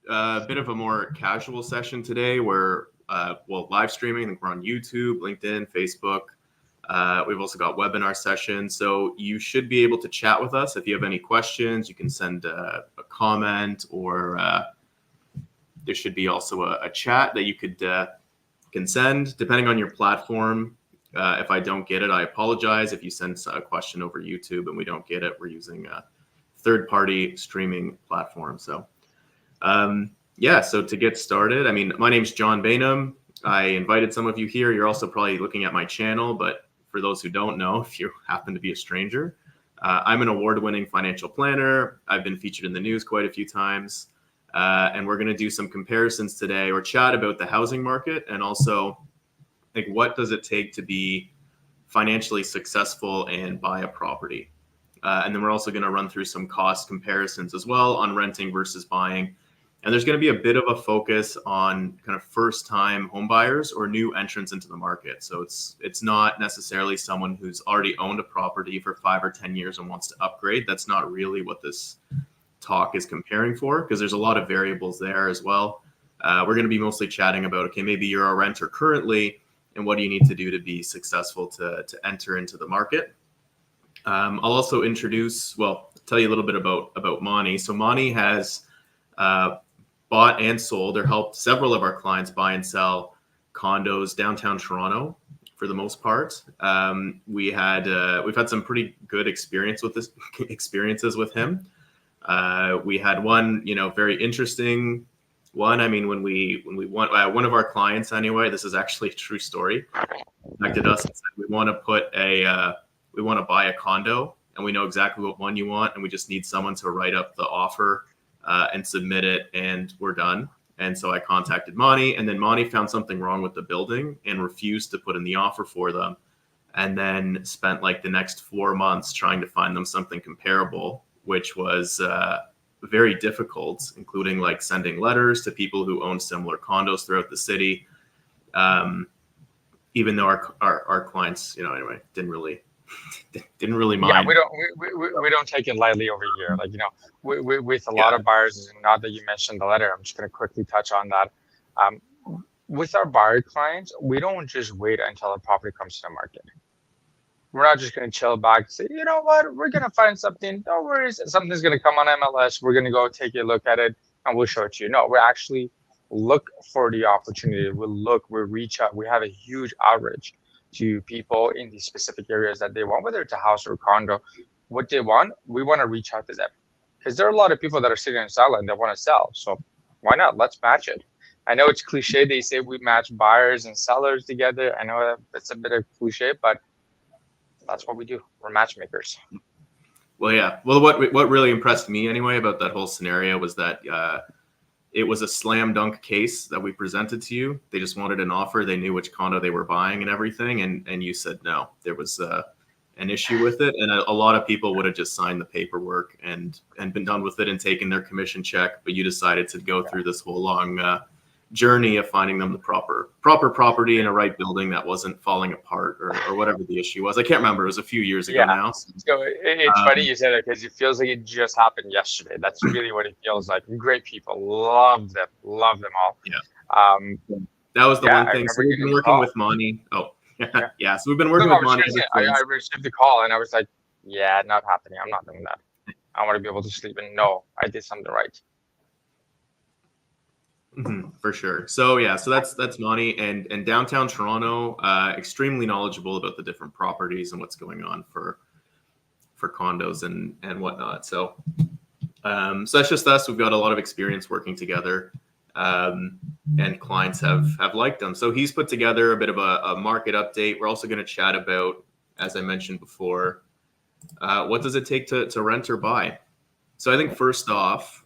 a bit of a more casual session today where, live streaming. I think we're on YouTube, LinkedIn, Facebook. We've also got webinar sessions. So you should be able to chat with us. If you have any questions, you can send a comment, or there should be also a chat that you can send depending on your platform. If I don't get it, I apologize. If you send a question over YouTube and we don't get it, we're using a third-party streaming platform. So so to get started, I mean, my name's John Baynham. I invited some of you here. You're also probably looking at my channel, but for those who don't know, if you happen to be a stranger, I'm an award-winning financial planner. I've been featured in the news quite a few times, and we're going to do some comparisons today, or chat about the housing market, and also like what does it take to be financially successful and buy a property. And then we're also going to run through some cost comparisons as well on renting versus buying. And there's going to be a bit of a focus on kind of first-time home buyers or new entrants into the market. So it's not necessarily someone who's already owned a property for 5 or 10 years and wants to upgrade. That's not really what this talk is comparing for, because there's a lot of variables there as well. We're going to be mostly chatting about, okay, maybe you're a renter currently, and what do you need to do to be successful to enter into the market. I'll also tell you a little bit about Monty. So Monty has bought and sold, or helped several of our clients buy and sell condos downtown Toronto for the most part. We've had some pretty good experiences with him. We had one, very interesting one. I mean, when we want one of our clients, anyway, this is actually a true story, contacted us and said, we want to buy a condo, and we know exactly what one you want, and we just need someone to write up the offer and submit it, and we're done. And so I contacted Monty, and then Monty found something wrong with the building and refused to put in the offer for them, and then spent like the next 4 months trying to find them something comparable, which was very difficult, including like sending letters to people who own similar condos throughout the city. Even though our clients, anyway, didn't really mind. Yeah, we don't take it lightly over here. Like, with a lot of buyers, and not that you mentioned the letter, I'm just going to quickly touch on that. With our buyer clients, we don't just wait until a property comes to the market. We're not just going to chill back and say, you know what, we're going to find something. Don't worry, something's going to come on MLS. We're going to go take a look at it, and we'll show it to you. No, we actually look for the opportunity. We reach out. We have a huge outreach to people in these specific areas that they want, whether it's a house or a condo. What they want, we want to reach out to them, because there are a lot of people that are sitting on the sideline that want to sell. So why not? Let's match it. I know it's cliche. They say we match buyers and sellers together. I know that's a bit of cliche, but that's what we do. We're matchmakers. Well, yeah. Well, what really impressed me anyway about that whole scenario was that it was a slam dunk case that we presented to you. They just wanted an offer. They knew which condo they were buying and everything. And you said no. There was an issue with it. And a lot of people would have just signed the paperwork and been done with it and taken their commission check. But you decided to go through this whole long journey of finding them the proper property in a right building that wasn't falling apart or whatever the issue was. I can't remember. It was a few years ago now. So it's funny you said it, because it feels like it just happened yesterday. That's really what it feels like. Great people. Love them all. Yeah. That was the one thing. So we've been working with Monty. Oh, yeah. So we've been working with Monty. I received the call and I was like, yeah, not happening. I'm not doing that. I want to be able to sleep and know I did something right. Mm-hmm, for sure. So that's Monty, and downtown Toronto, extremely knowledgeable about the different properties and what's going on for condos and whatnot. So that's just us. We've got a lot of experience working together, and clients have liked them. So he's put together a bit of a market update. We're also going to chat about, as I mentioned before, what does it take to rent or buy. So I think first off,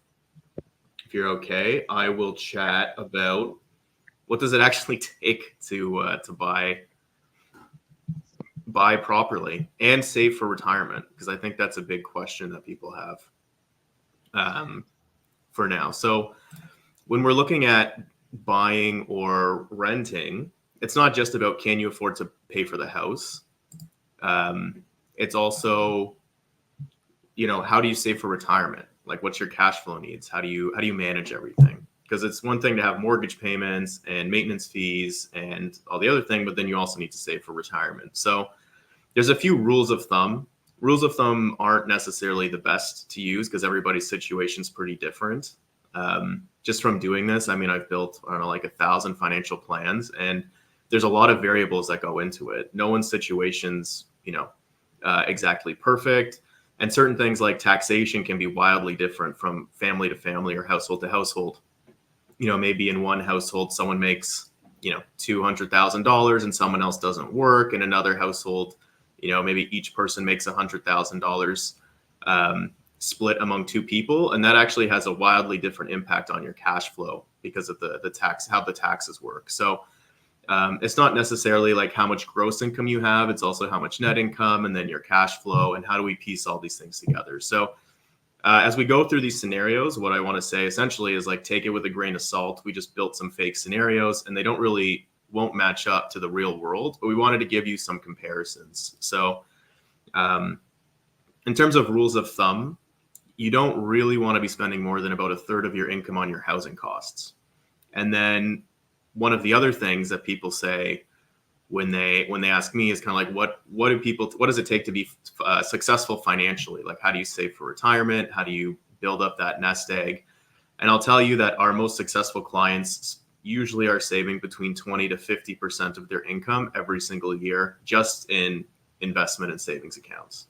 if you're okay, I will chat about what does it actually take to buy properly and save for retirement, because I think that's a big question that people have for now. So when we're looking at buying or renting, it's not just about can you afford to pay for the house. It's also, how do you save for retirement? Like, what's your cash flow needs? How do you manage everything? because it's one thing to have mortgage payments and maintenance fees and all the other thing, but then you also need to save for retirement. So there's a few rules of thumb. Rules of thumb aren't necessarily the best to use because everybody's situation is pretty different. Just from doing this, I mean, I've built, I don't know, like 1,000 financial plans, and there's a lot of variables that go into it. No one's situation's, exactly perfect. And certain things like taxation can be wildly different from family to family or household to household. Maybe in one household, someone makes, $200,000 and someone else doesn't work. In another household, maybe each person makes $100,000 split among two people. And that actually has a wildly different impact on your cash flow because of the tax, how the taxes work. So it's not necessarily like how much gross income you have. It's also how much net income and then your cash flow and how do we piece all these things together. So as we go through these scenarios, what I want to say essentially is like, take it with a grain of salt. We just built some fake scenarios and they won't match up to the real world, but we wanted to give you some comparisons. So in terms of rules of thumb, you don't really want to be spending more than about a third of your income on your housing costs. And then one of the other things that people say when they ask me is kind of like, what does it take to be successful financially? Like, how do you save for retirement? How do you build up that nest egg? And I'll tell you that our most successful clients usually are saving between 20 to 50% of their income every single year just in investment and savings accounts.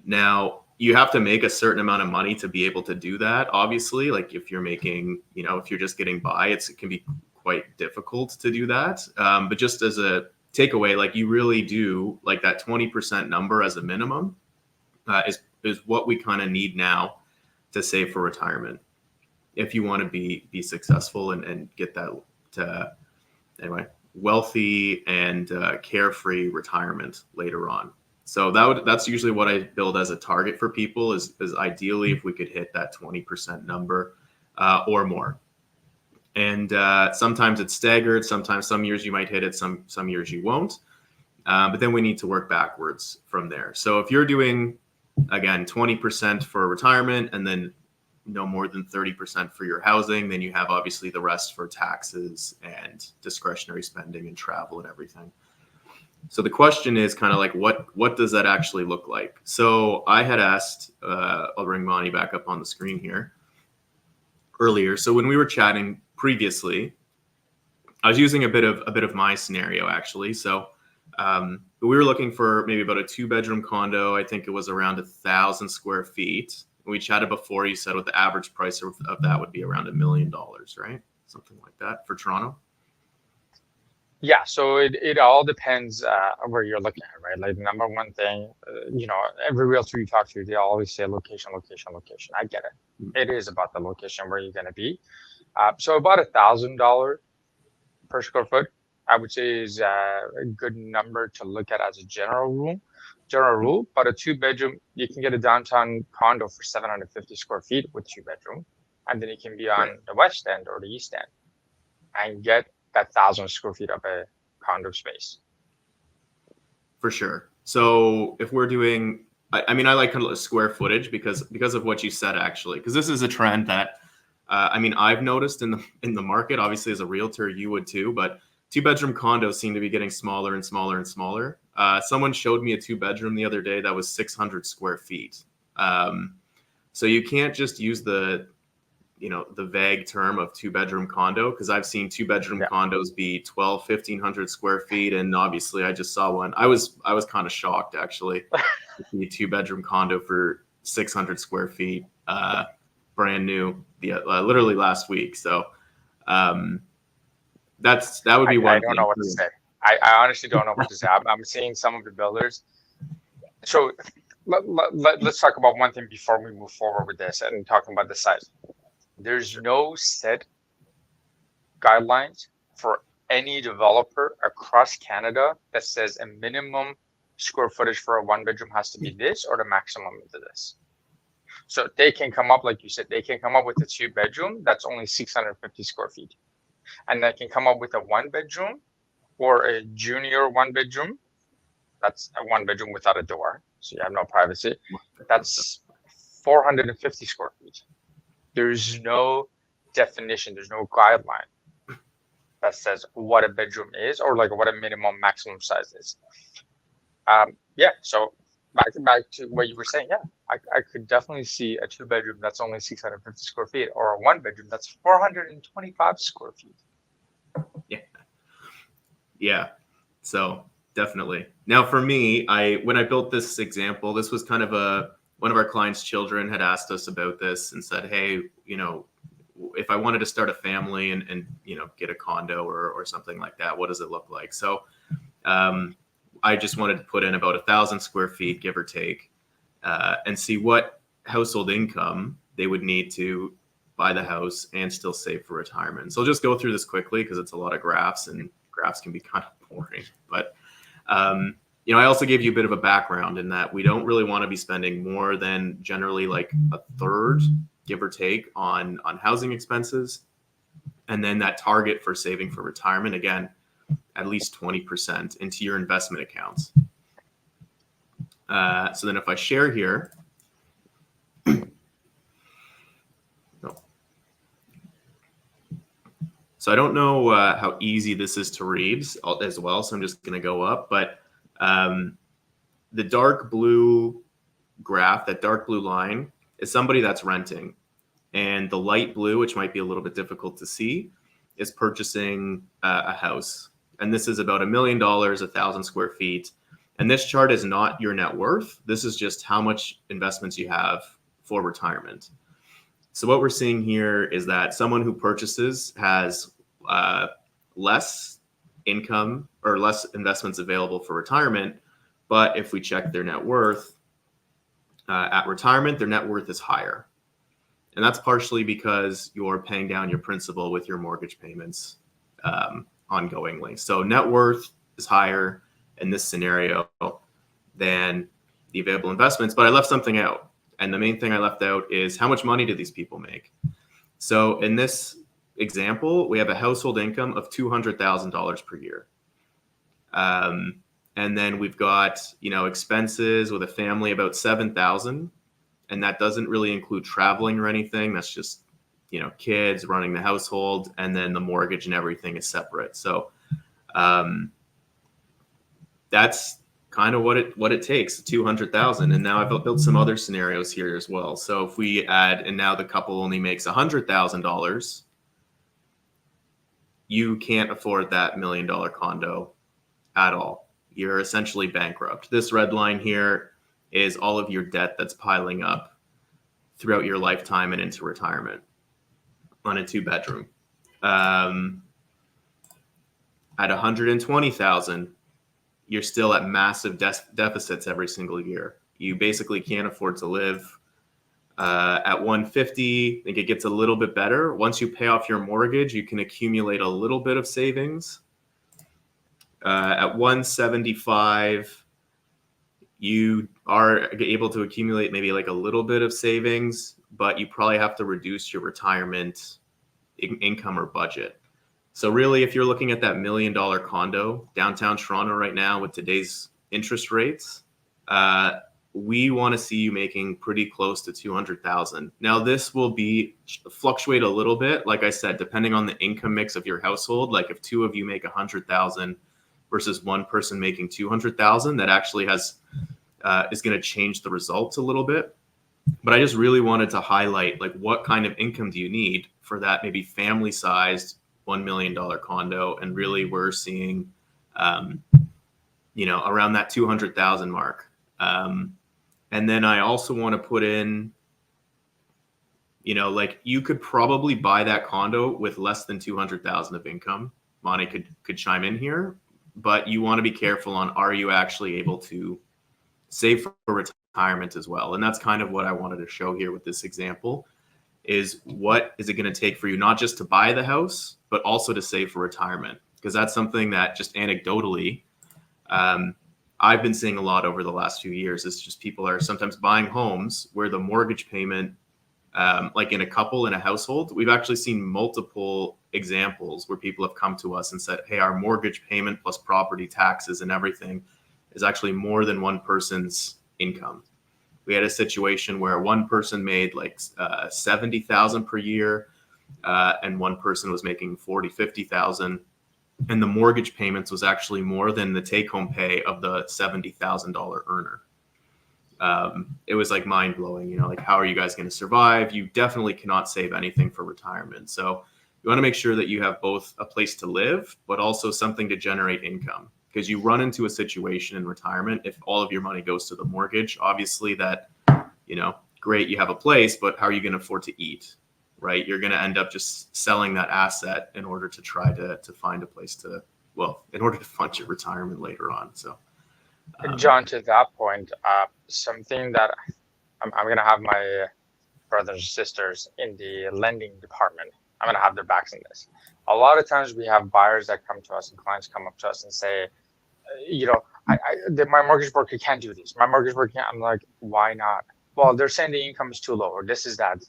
Now, you have to make a certain amount of money to be able to do that. Obviously, like if you're making, if you're just getting by, it can be quite difficult to do that. But just as a takeaway, like you really do, like that 20% number as a minimum is what we kind of need now to save for retirement if you want to be successful and get that to, anyway, wealthy and carefree retirement later on. So that's usually what I build as a target for people is ideally if we could hit that 20% number or more. And sometimes it's staggered. Sometimes some years you might hit it, some years you won't. But then we need to work backwards from there. So if you're doing, again, 20% for retirement and then no more than 30% for your housing, then you have obviously the rest for taxes and discretionary spending and travel and everything. So the question is kind of like, what does that actually look like? So I had asked, I'll bring Monty back up on the screen here earlier. So when we were chatting previously, I was using a bit of my scenario actually. So we were looking for maybe about a 2-bedroom condo. I think it was around 1,000 square feet. We chatted before. You said what the average price of that would be around $1 million, right? Something like that for Toronto. Yeah, so it all depends where you're looking at, right? Like the number one thing, every realtor you talk to, they always say location, location, location. I get it. It is about the location where you're going to be. So about $1,000 per square foot, I would say is a good number to look at as a general rule. But a 2-bedroom, you can get a downtown condo for 750 square feet with 2-bedroom, and then it can be on the west end or the east end, and get that 1,000 square feet of a condo space. For sure. So if we're doing, I mean, I like kind of square footage because of what you said, actually, because this is a trend that, I've noticed in the market. Obviously, as a realtor, you would too, but 2-bedroom condos seem to be getting smaller and smaller and smaller. Someone showed me a 2-bedroom the other day that was 600 square feet. So you can't just use the vague term of 2-bedroom condo, because I've seen 2-bedroom condos be 1,500 square feet. And obviously I just saw one. I was kind of shocked actually to see a 2-bedroom condo for 600 square feet, brand new, literally last week. So that would be one I don't know what to say. I honestly don't know what to say. I'm seeing some of the builders. So let's talk about one thing before we move forward with this and talking about the size. There's no set guidelines for any developer across Canada that says a minimum square footage for a 1-bedroom has to be this or the maximum is this. So they can come up, like you said, they can come up with a 2-bedroom that's only 650 square feet. And they can come up with a 1-bedroom or a junior 1-bedroom. That's a 1-bedroom without a door, so you have no privacy. That's 450 square feet. There's no definition. There's no guideline that says what a bedroom is or like what a minimum maximum size is. Yeah. So back to what you were saying. Yeah, I could definitely see a 2-bedroom that's only 650 square feet, or a 1-bedroom that's 425 square feet. Yeah. Yeah. So definitely. Now for me, when I built this example, this was kind of one of our clients' children had asked us about this and said, hey, if I wanted to start a family and get a condo or something like that, what does it look like? So I just wanted to put in about 1,000 square feet, give or take, and see what household income they would need to buy the house and still save for retirement. So I'll just go through this quickly because it's a lot of graphs and graphs can be kind of boring. But I also gave you a bit of a background in that we don't really want to be spending more than generally like a third, give or take, on housing expenses. And then that target for saving for retirement, again, at least 20% into your investment accounts. So then if I share here, so I don't know how easy this is to read as well, so I'm just going to go up. But the dark blue graph, that dark blue line, is somebody that's renting. And the light blue, which might be a little bit difficult to see, is purchasing a house. And this is about $1 million, 1,000 square feet. And this chart is not your net worth. This is just how much investments you have for retirement. So what we're seeing here is that someone who purchases has less income or less investments available for retirement. But if we check their net worth at retirement, their net worth is higher. And that's partially because you're paying down your principal with your mortgage payments ongoingly. So net worth is higher in this scenario than the available investments. But I left something out. And the main thing I left out is how much money do these people make? So in this example, we have a household income of $200,000 per year. And then we've got, expenses with a family about $7,000. And that doesn't really include traveling or anything. That's just, kids running the household, and then the mortgage and everything is separate. So that's kind of what it takes, 200,000. And now I've built some other scenarios here as well. So if we add, and now the couple only makes $100,000, you can't afford that $1 million condo at all. You're essentially bankrupt. This red line here is all of your debt that's piling up throughout your lifetime and into retirement on a 2-bedroom. At 120,000, you're still at massive deficits every single year. You basically can't afford to live. At 150, I think it gets a little bit better. Once you pay off your mortgage, you can accumulate a little bit of savings. At 175, you are able to accumulate maybe like a little bit of savings, but you probably have to reduce your retirement income or budget. So really, if you're looking at that $1 million condo downtown Toronto right now with today's interest rates, we want to see you making pretty close to 200,000. Now, this will fluctuate a little bit, like I said, depending on the income mix of your household. Like if 2 of you make 100,000 versus 1 person making 200,000, that actually is going to change the results a little bit. But I just really wanted to highlight like what kind of income do you need for that maybe family-sized $1 million condo, and really we're seeing, around that 200,000 mark. And then I also want to put in, like you could probably buy that condo with less than 200,000 of income. Monty could chime in here, but you want to be careful on, are you actually able to save for retirement as well? And that's kind of what I wanted to show here with this example, is what is it going to take for you, not just to buy the house, but also to save for retirement? Because that's something that just anecdotally, I've been seeing a lot over the last few years. It's just people are sometimes buying homes where the mortgage payment, like in a couple in a household, we've actually seen multiple examples where people have come to us and said, hey, our mortgage payment plus property taxes and everything is actually more than one person's income. We had a situation where one person made like 70,000 per year. and one person was making 40, 50,000, and the mortgage payments was actually more than the take-home pay of the $70,000 earner. It was like mind blowing, like how are you guys going to survive? You definitely cannot save anything for retirement. So you want to make sure that you have both a place to live, but also something to generate income, because you run into a situation in retirement. If all of your money goes to the mortgage, obviously that, great, you have a place, but how are you going to afford to eat? Right? You're going to end up just selling that asset in order to try to find a place in order to fund your retirement later on. So, John, to that point, something that I'm going to have my brothers and sisters in the lending department, I'm going to have their backs in this. A lot of times we have buyers that come to us and clients come up to us and say, my mortgage broker can't do this. My mortgage broker can't. I'm like, why not? Well, they're saying the income is too low, or this is that.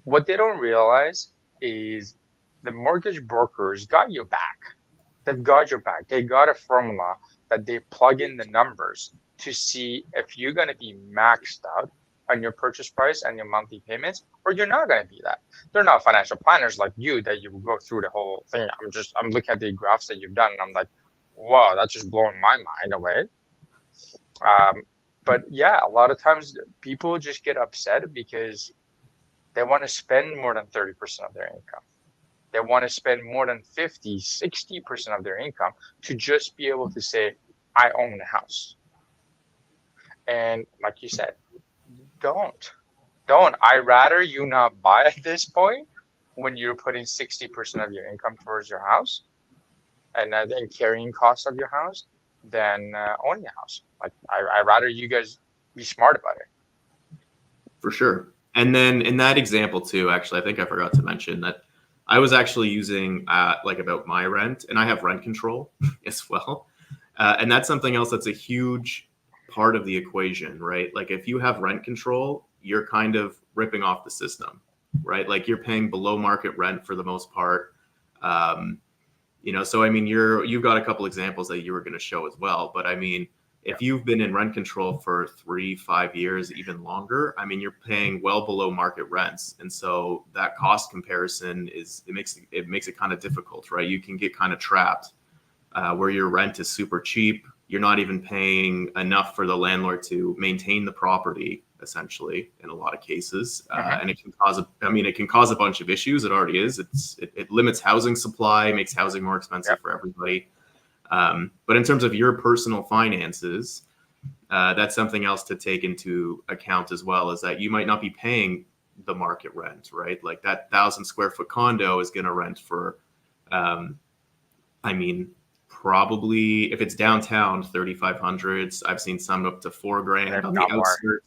What they don't realize is the mortgage brokers got your back. They've got your back. They got a formula that they plug in the numbers to see if you're going to be maxed out on your purchase price and your monthly payments, or you're not going to be that. They're not financial planners like you that you will go through the whole thing. I'm looking at the graphs that you've done, and I'm like, wow, that's just blowing my mind away. But yeah, a lot of times people just get upset because they want to spend more than 30% of their income. They want to spend more than 50, 60% of their income to just be able to say, I own a house. And like you said, don't. I'd rather you not buy at this point when you're putting 60% of your income towards your house and then carrying costs of your house than owning a house. Like I'd rather you guys be smart about it. For sure. And then in that example too, actually, I think I forgot to mention that I was actually using about my rent, and I have rent control as well. And that's something else that's a huge part of the equation, right? Like if you have rent control, you're kind of ripping off the system, right? Like you're paying below market rent for the most part. So I mean, you've got a couple examples that you were going to show as well. But I mean, if you've been in rent control for 3-5 years, even longer, I mean, you're paying well below market rents. And so that cost comparison makes it kind of difficult, right? You can get kind of trapped where your rent is super cheap. You're not even paying enough for the landlord to maintain the property, essentially, in a lot of cases. And it can cause a bunch of issues. It already is. It limits housing supply, makes housing more expensive for everybody. But in terms of your personal finances, that's something else to take into account as well, is that you might not be paying the market rent, right? Like that 1,000 square foot condo is going to rent for, probably if it's downtown, 3,500. I've seen some up to $4,000 on the outskirts.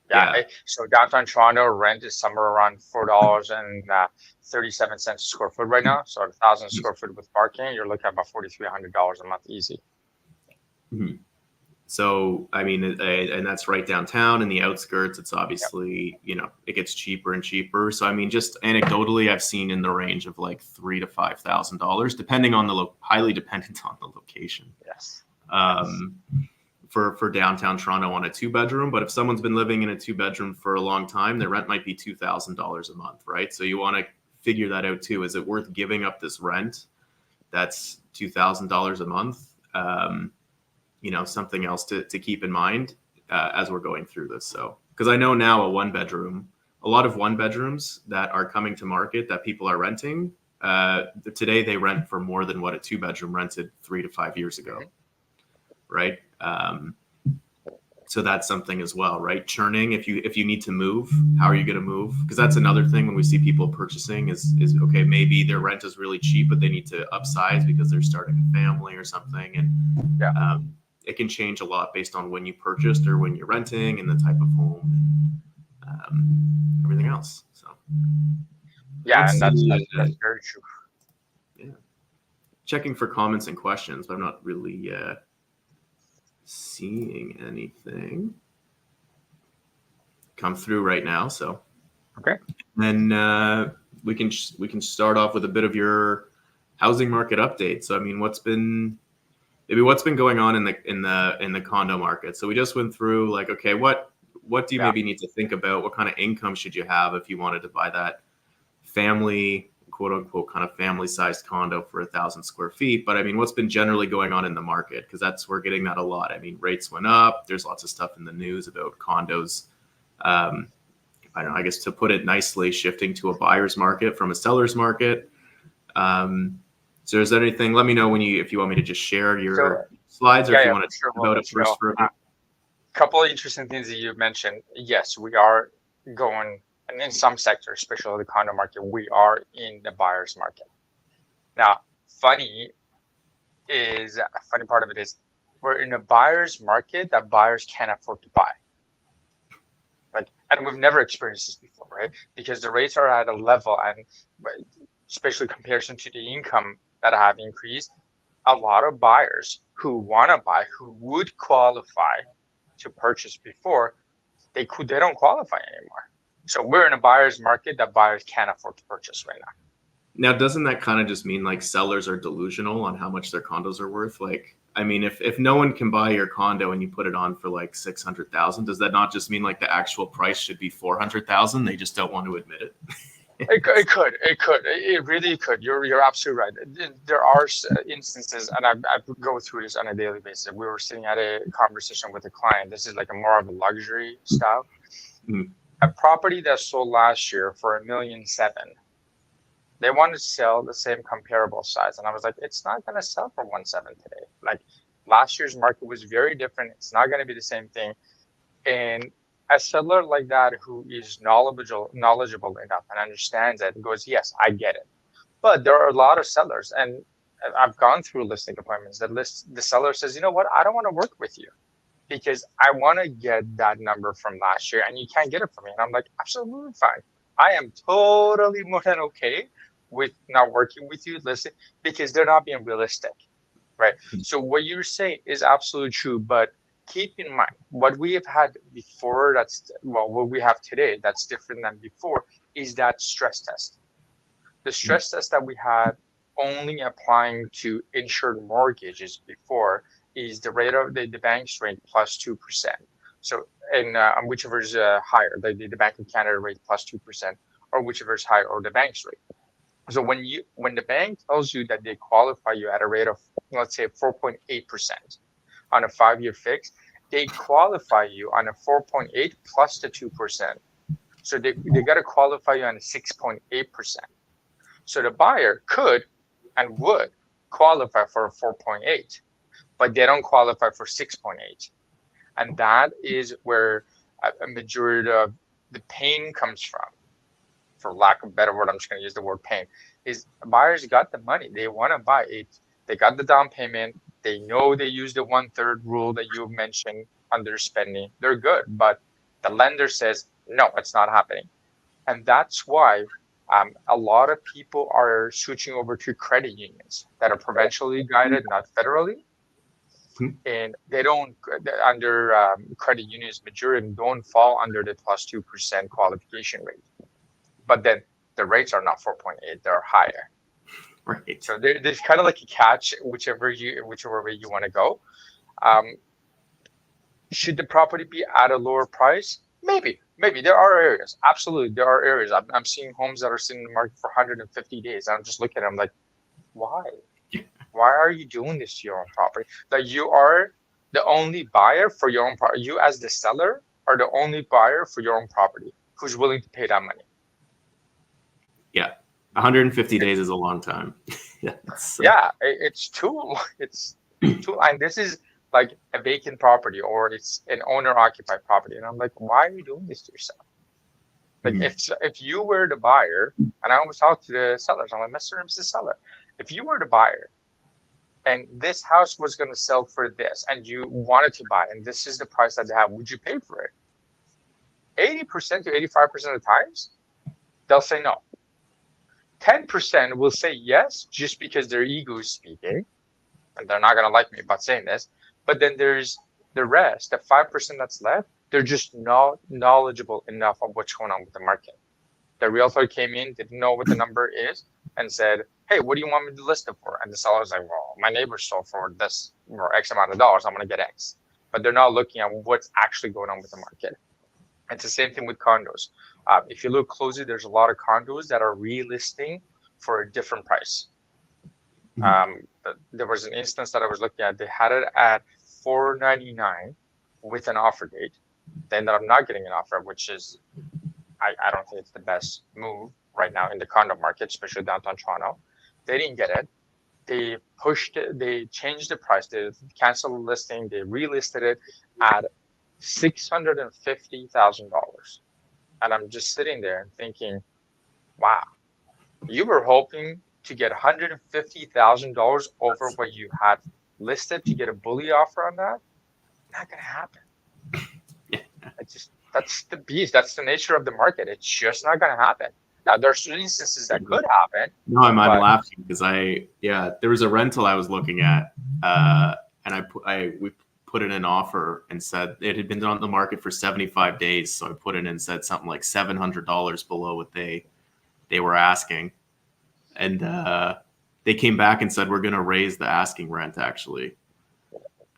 Yeah. So downtown Toronto rent is somewhere around $4.37 a square foot right now. So 1,000 square foot with parking, you're looking at about $4,300 a month easy. Mm-hmm. So, I mean, and that's right downtown. In the outskirts, it's obviously, it gets cheaper and cheaper. So, I mean, just anecdotally, I've seen in the range of like $3,000 to $5,000, depending on highly dependent on the location. Yes. For downtown Toronto on a 2-bedroom. But if someone's been living in a 2-bedroom for a long time, their rent might be $2,000 a month, right? So you want to figure that out too. Is it worth giving up this rent that's $2,000 a month? Something else to keep in mind as we're going through this. So, because I know now a lot of 1-bedrooms that are coming to market that people are renting, today they rent for more than what a 2-bedroom rented 3 to 5 years ago, right? So that's something as well, right? Churning. If you need to move, how are you going to move? Because that's another thing when we see people purchasing is okay, maybe their rent is really cheap, but they need to upsize because they're starting a family or something, and it can change a lot based on when you purchased or when you're renting and the type of home and everything else. So and that's very true. Yeah, checking for comments and questions, but I'm not really seeing anything come through right now. So okay, then we can start off with a bit of your housing market update. So I mean, what's been going on in the condo market? So we just went through like, okay, what do you maybe need to think about? What kind of income should you have if you wanted to buy that family, quote unquote, kind of family sized condo for 1,000 square feet. But I mean, what's been generally going on in the market? Because we're getting that a lot. I mean, rates went up. There's lots of stuff in the news about condos. I don't know, I guess to put it nicely, shifting to a buyer's market from a seller's market. So is there anything, let me know if you want me to just share your slides, or if you want to sure, talk about it first for a bit. Couple of interesting things that you mentioned. Yes, we are going, and in some sectors, especially the condo market, we are in the buyer's market. Now, funny part of it is we're in a buyer's market that buyers can't afford to buy. And we've never experienced this before, right? Because the rates are at a level, and especially in comparison to the income that have increased, a lot of buyers who want to buy, who would qualify to purchase before, they don't qualify anymore. So we're in a buyer's market that buyers can't afford to purchase right now. Now, doesn't that kind of just mean like sellers are delusional on how much their condos are worth? Like, I mean, if no one can buy your condo and you put it on for like 600,000, does that not just mean like the actual price should be 400,000? They just don't want to admit it. It really could. You're absolutely right. There are instances, and I go through this on a daily basis. We were sitting at a conversation with a client. This is like more of a luxury style. Mm-hmm. A property that sold last year for $1.7 million. They wanted to sell the same comparable size, and I was like, it's not going to sell for 1.7 today. Like last year's market was very different. It's not going to be the same thing. And a seller like that who is knowledgeable enough and understands it goes, yes, I get it. But there are a lot of sellers, and I've gone through listing appointments that the seller says, you know what, I don't want to work with you because I want to get that number from last year and you can't get it from me. And I'm like, absolutely fine. I am totally more than okay with not working with you, listen, because they're not being realistic, right? So what you're saying is absolutely true, but keep in mind what we have had before. What we have today that's different than before is that stress test. The stress test that we had only applying to insured mortgages before is the rate of the bank's rate plus 2%. So, and whichever is higher, the Bank of Canada rate plus 2%, or whichever is higher, or the bank's rate. So when the bank tells you that they qualify you at a rate of, let's say, 4.8% on a 5-year fix, they qualify you on a 4.8 plus the 2%. So they got to qualify you on a 6.8%. So the buyer could and would qualify for a 4.8, but they don't qualify for 6.8. And that is where a majority of the pain comes from. For lack of a better word, I'm just going to use the word pain, is buyers got the money. They want to buy it. They got the down payment. They know they use the 1/3 rule that you mentioned under spending. They're good, but the lender says, no, it's not happening. And that's why a lot of people are switching over to credit unions that are provincially guided, not federally. And they don't, under credit unions, majority don't fall under the plus 2% qualification rate. But then the rates are not 4.8, they're higher. Right. So there's kind of like a catch, whichever way you want to go. Should the property be at a lower price? Maybe there are areas. Absolutely, there are areas. I'm seeing homes that are sitting in the market for 150 days. I'm just looking at them like, why? Why are you doing this to your own property? Like, you are the only buyer for your own property. You as the seller are the only buyer for your own property who's willing to pay that money. Yeah. 150 days is a long time. It's too, and this is like a vacant property, or it's an owner occupied property. And I'm like, why are you doing this to yourself? Like, if you were the buyer, and I always talk to the sellers, I'm like, Mr. and Mrs. Seller, if you were the buyer and this house was going to sell for this and you wanted to buy, and this is the price that they have, would you pay for it? 80% to 85% of the times, they'll say no. 10% will say yes, just because their ego is speaking, and they're not going to like me about saying this. But then there's the rest, the 5% that's left, they're just not knowledgeable enough of what's going on with the market. The realtor came in, didn't know what the number is, and said, hey, what do you want me to list it for? And the seller's like, well, my neighbor sold for this, or X amount of dollars, I'm going to get X. But they're not looking at what's actually going on with the market. It's the same thing with condos. If you look closely, there's a lot of condos that are relisting for a different price. There was an instance that I was looking at. They had it at $499 with an offer date. They ended up not getting an offer, which is, I don't think it's the best move right now in the condo market, especially downtown Toronto. They didn't get it. They pushed it. They changed the price. They canceled the listing. They relisted it at $650,000. And I'm just sitting there and thinking, wow, you were hoping to get $150,000 over what you had listed to get a bully offer on that? Not gonna happen. That's the beast. That's the nature of the market. It's just not gonna happen. Now there's instances that could happen. No, I'm laughing because there was a rental I was looking at, and we put in an offer and said it had been on the market for 75 days. So I put it in and said something like $700 below what they were asking. And they came back and said, we're going to raise the asking rent, actually.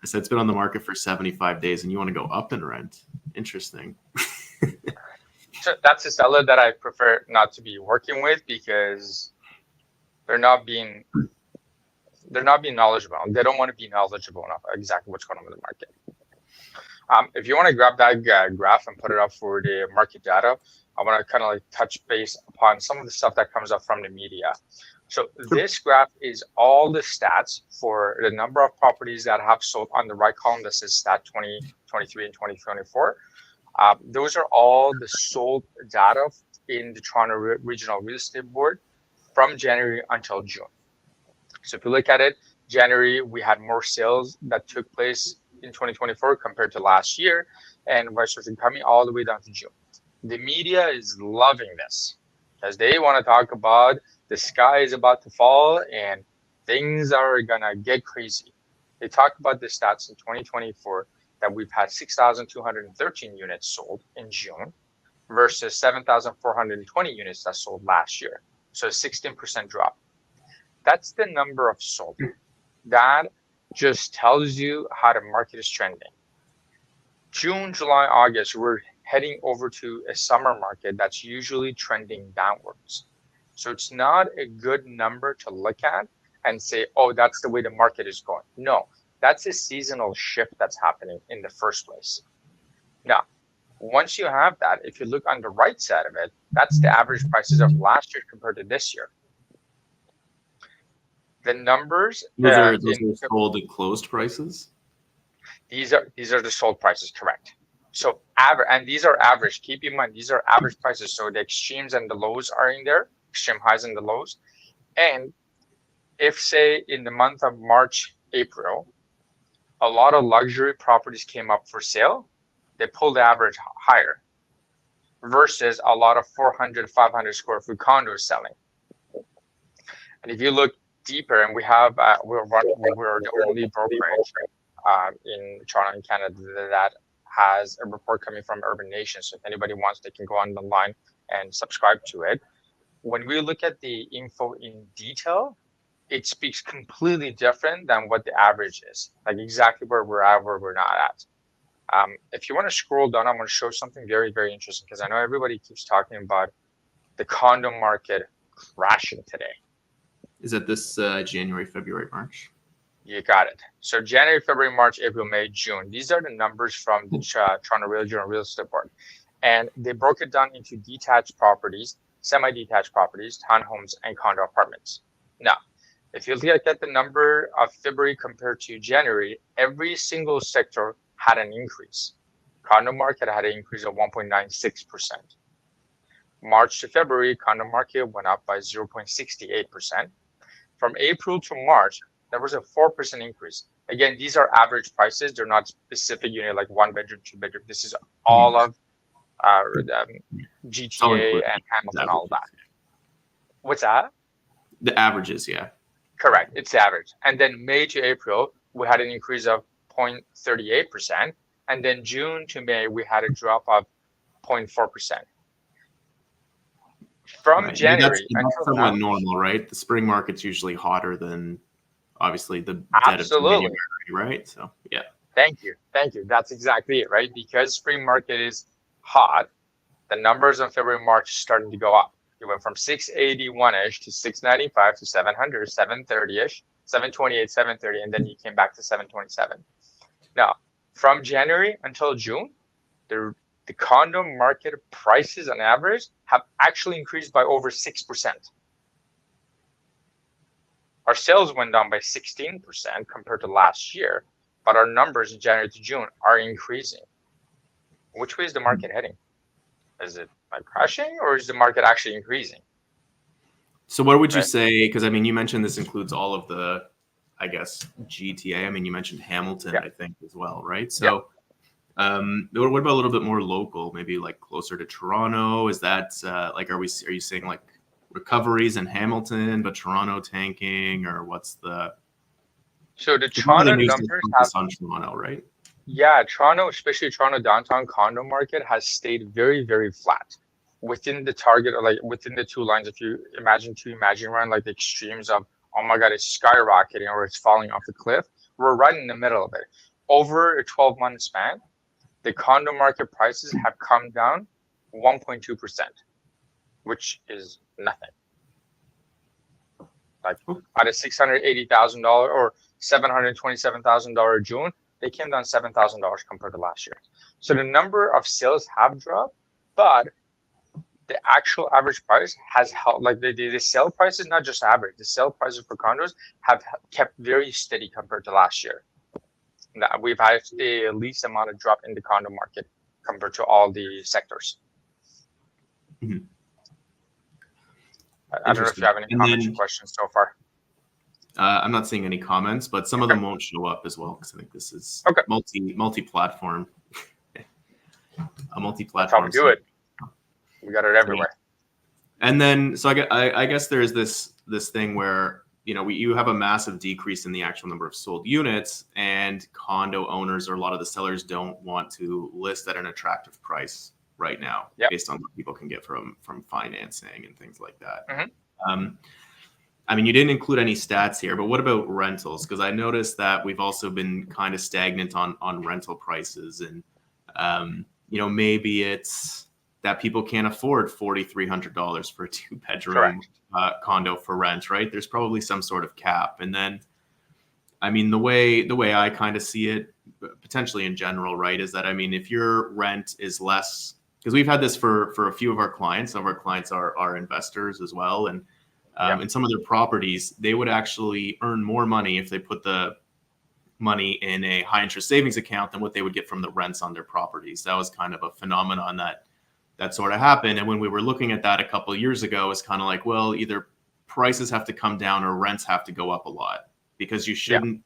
I said, it's been on the market for 75 days and you want to go up in rent? Interesting. So that's a seller that I prefer not to be working with because they're not being knowledgeable. They don't want to be knowledgeable enough exactly what's going on in the market. If you want to grab that graph and put it up for the market data, I want to kind of like touch base upon some of the stuff that comes up from the media. So this graph is all the stats for the number of properties that have sold. On the right column, this is stat 2023 and 2024. Those are all the sold data in the Toronto Regional Real Estate Board from January until June. So if you look at it, January, we had more sales that took place in 2024 compared to last year, and vice versa, coming all the way down to June. The media is loving this because they want to talk about the sky is about to fall and things are going to get crazy. They talk about the stats in 2024 that we've had 6,213 units sold in June versus 7,420 units that sold last year. So a 16% drop. That's the number of sold. That just tells you how the market is trending. June, July, August, we're heading over to a summer market that's usually trending downwards. So it's not a good number to look at and say, oh, that's the way the market is going. No, that's a seasonal shift that's happening in the first place. Now, once you have that, if you look on the right side of it, that's the average prices of last year compared to this year. The numbers those are sold and closed prices. These are the sold prices, correct? So average, and these are average. Keep in mind, these are average prices. So the extremes and the lows are in there, extreme highs and the lows. And if, say, in the month of March, April, a lot of luxury properties came up for sale, they pulled the average higher versus a lot of 400, 500 square foot condos selling. And if you look deeper, and we have, we're the only brokerage in Toronto and Canada that has a report coming from Urban Nation. So if anybody wants, they can go on the line and subscribe to it. When we look at the info in detail, it speaks completely different than what the average is, like exactly where we're at, where we're not at. If you want to scroll down, I'm going to show something very, very interesting because I know everybody keeps talking about the condo market crashing today. Is it this January, February, March? You got it. So January, February, March, April, May, June. These are the numbers from the Toronto Regional Real Estate Board. And they broke it down into detached properties, semi-detached properties, townhomes, and condo apartments. Now, if you look at the number of February compared to January, every single sector had an increase. Condo market had an increase of 1.96%. March to February, condo market went up by 0.68%. From April to March, there was a 4% increase. Again, these are average prices. They're not specific unit like 1 bedroom, 2 bedroom. This is all of GTA and Hamilton, all that. What's that? The averages, yeah. Correct. It's average. And then May to April, we had an increase of 0.38%. And then June to May, we had a drop of 0.4%. From January, that's somewhat normal, right? The spring market's usually hotter than obviously the dead of January, right? So yeah. Thank you. That's exactly it, right? Because spring market is hot, the numbers in February, March starting to go up. It went from 681-ish to 695 to 700, 730-ish, 728, 730, and then you came back to 727. Now, from January until June, the condo market prices on average have actually increased by over 6%. Our sales went down by 16% compared to last year, but our numbers in January to June are increasing. Which way is the market heading? Is it like crashing, or is the market actually increasing? So what would you say? Because I mean, you mentioned this includes all of the, I guess, GTA. I mean, you mentioned Hamilton, I think, as well, right? So what about a little bit more local, maybe like closer to Toronto? Is that like, are you saying like recoveries in Hamilton, but Toronto tanking, or what's the? So the Toronto numbers have on Toronto, right? Yeah, Toronto, especially Toronto downtown condo market, has stayed very, very flat within the target, or like within the two lines. If you imagine around like the extremes of, oh my God, it's skyrocketing or it's falling off the cliff, we're right in the middle of it. Over a 12-month span, the condo market prices have come down 1.2%, which is nothing. Like out of $680,000 or $727,000 June, they came down $7,000 compared to last year. So the number of sales have dropped, but the actual average price has held. Like the sale price is not just average. The sale prices for condos have kept very steady compared to last year. We've had the least amount of drop in the condo market compared to all the sectors. Mm-hmm. I don't know if you have any comments or questions so far. I'm not seeing any comments, but some of them won't show up as well because I think this is multi-platform. A multi-platform. That's how we do it. We got it everywhere. And then, so I guess there's this thing where, you know, you have a massive decrease in the actual number of sold units, and condo owners or a lot of the sellers don't want to list at an attractive price right now, based on what people can get from financing and things like that. Mm-hmm. I mean, you didn't include any stats here, but what about rentals? Because I noticed that we've also been kind of stagnant on rental prices, and you know, maybe it's that people can't afford $4,300 for a 2-bedroom condo for rent, right? There's probably some sort of cap. And then, I mean, the way I kind of see it, potentially in general, right, is that, I mean, if your rent is less, because we've had this for a few of our clients. Some of our clients are investors as well, and in some of their properties, they would actually earn more money if they put the money in a high interest savings account than what they would get from the rents on their properties. That was kind of a phenomenon that sort of happened. And when we were looking at that a couple of years ago, it's kind of like, well, either prices have to come down or rents have to go up a lot, because you shouldn't,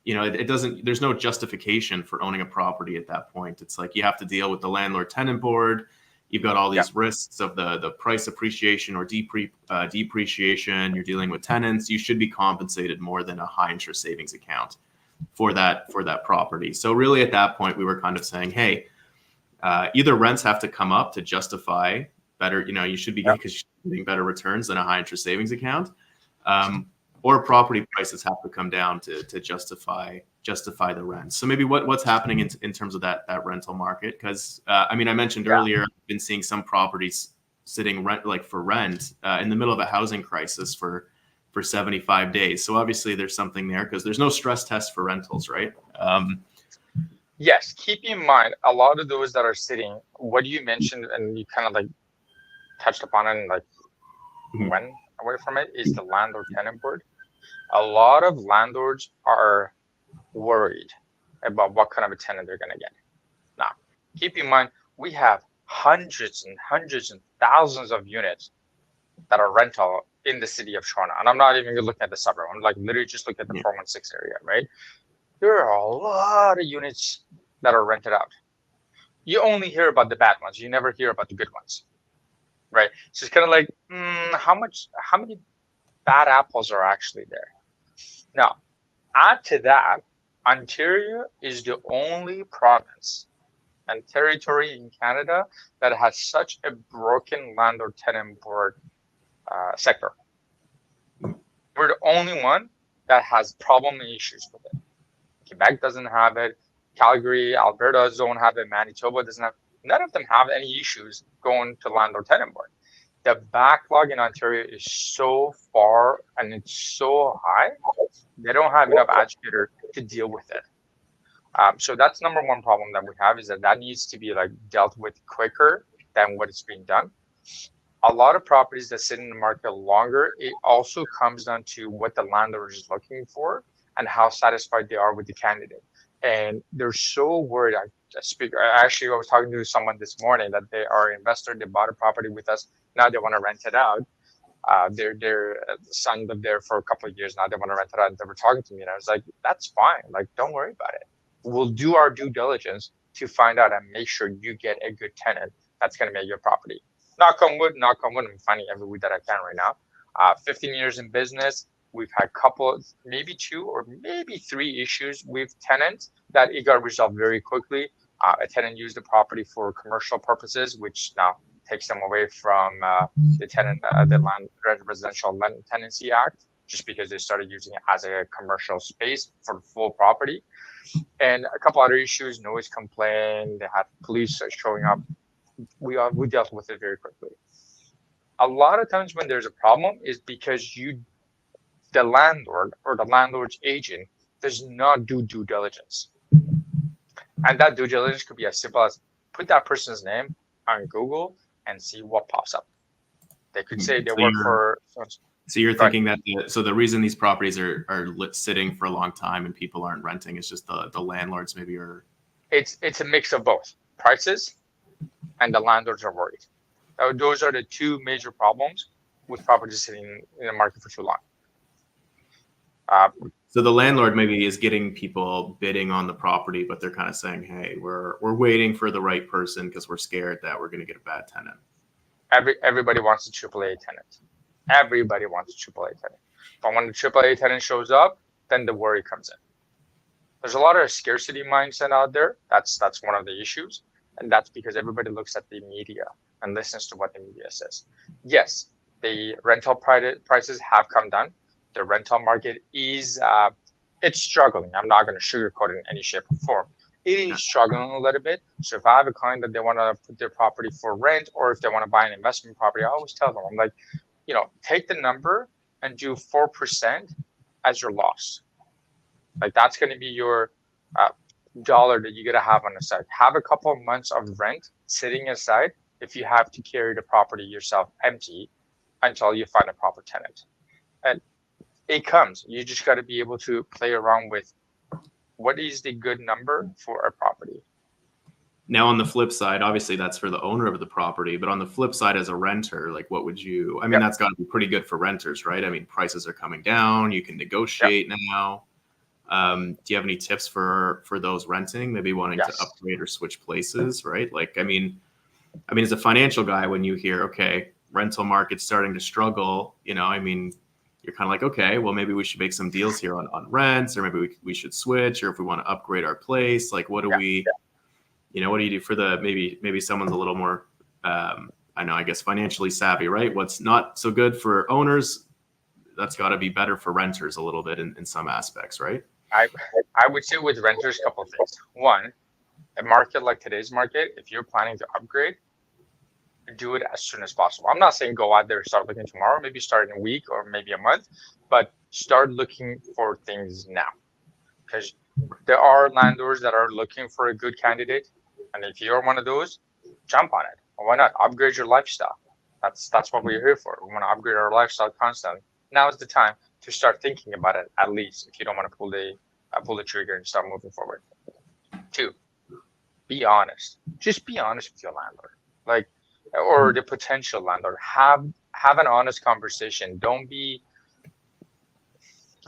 you know, it doesn't, there's no justification for owning a property at that point. It's like you have to deal with the landlord tenant board. You've got all these risks of the price appreciation or depreciation. You're dealing with tenants. You should be compensated more than a high interest savings account for that property. So really at that point, we were kind of saying, hey, either rents have to come up to justify better, you know, you should be getting better returns than a high interest savings account, or property prices have to come down to justify the rent. So maybe what's happening in terms of that rental market? Because I mean, I mentioned earlier, I've been seeing some properties sitting for rent in the middle of a housing crisis for 75 days. So obviously there's something there, because there's no stress test for rentals, right? Yes, keep in mind, a lot of those that are sitting, what you mentioned, and you kind of like touched upon it and like went away from it, is the landlord tenant board. A lot of landlords are worried about what kind of a tenant they're going to get. Now, keep in mind, we have hundreds and thousands of units that are rental in the city of Toronto. And I'm not even looking at the suburb. I'm like literally just looking at the 416 area, right? There are a lot of units that are rented out. You only hear about the bad ones. You never hear about the good ones, right? So it's kind of like, how many bad apples are actually there? Now, add to that, Ontario is the only province and territory in Canada that has such a broken landlord tenant board sector. We're the only one that has problem and issues with it. Quebec doesn't have it. Calgary, Alberta don't have it. Manitoba doesn't have. none of them have any issues going to landlord-tenant board. The backlog in Ontario is so far and it's so high, they don't have enough educator to deal with it. So that's number one problem that we have, is that needs to be like dealt with quicker than what is being done. A lot of properties that sit in the market longer, it also comes down to what the landlord is looking for and how satisfied they are with the candidate. And they're so worried. I was talking to someone this morning that they are an investor. They bought a property with us. Now they want to rent it out. Their son lived there for a couple of years. Now they want to rent it out. And they were talking to me, and I was like, "That's fine. Like, don't worry about it. We'll do our due diligence to find out and make sure you get a good tenant that's going to make your property." Knock on wood. I'm finding every weed that I can right now. 15 years in business. We've had maybe 2 or maybe 3 issues with tenants that it got resolved very quickly. A tenant used the property for commercial purposes, which now takes them away from the Residential Tenancy Act, just because they started using it as a commercial space for the full property. And a couple other issues, noise complaint, they had police showing up. We dealt with it very quickly. A lot of times when there's a problem is because the landlord or the landlord's agent does not do due diligence. And that due diligence could be as simple as put that person's name on Google and see what pops up. They could say they work for. So you're thinking that the reason these properties are sitting for a long time and people aren't renting is just the landlords maybe are. It's a mix of both prices, and the landlords are worried. Those are the 2 major problems with properties sitting in the market for too long. So the landlord maybe is getting people bidding on the property, but they're kind of saying, "Hey, we're waiting for the right person because we're scared that we're going to get a bad tenant." Everybody wants a AAA tenant. Everybody wants a AAA tenant. But when the AAA tenant shows up, then the worry comes in. There's a lot of scarcity mindset out there. That's one of the issues, and that's because everybody looks at the media and listens to what the media says. Yes, the rental prices have come down. The rental market is it's struggling. I'm not going to sugarcoat it in any shape or form. It is struggling a little bit. So if I have a client that they want to put their property for rent, or if they want to buy an investment property, I always tell them, I'm like, take the number and do 4% as your loss. Like, that's going to be your dollar that you're going to have on the side. Have a couple of months of rent sitting aside if you have to carry the property yourself empty until you find a proper tenant. And it comes. You just got to be able to play around with what is the good number for a property. Now, on the flip side, obviously that's for the owner of the property, but on the flip side, as a renter, like, what would you? I mean, that's got to be pretty good for renters, right? I mean, prices are coming down. You can negotiate now. Do you have any tips for those renting, maybe wanting to upgrade or switch places, right? Like, I mean, as a financial guy, when you hear, okay, rental market's starting to struggle, I mean, you're kind of like, okay, well, maybe we should make some deals here on rents, or maybe we should switch, or if we want to upgrade our place, like, what do we, what do you do for the, maybe someone's a little more, I guess financially savvy, right? What's not so good for owners, that's got to be better for renters a little bit in some aspects, right? I would say with renters, a couple of things. One, a market like today's market, if you're planning to upgrade, do it as soon as possible. I'm not saying go out there and start looking tomorrow, maybe start in a week or maybe a month, but start looking for things now. Because there are landlords that are looking for a good candidate. And if you're one of those, jump on it. Or why not upgrade your lifestyle? That's what we're here for. We want to upgrade our lifestyle constantly. Now is the time to start thinking about it, at least, if you don't want to pull the trigger and start moving forward. 2, be honest. Just be honest with your landlord, or the potential landlord. Have an honest conversation. Don't be,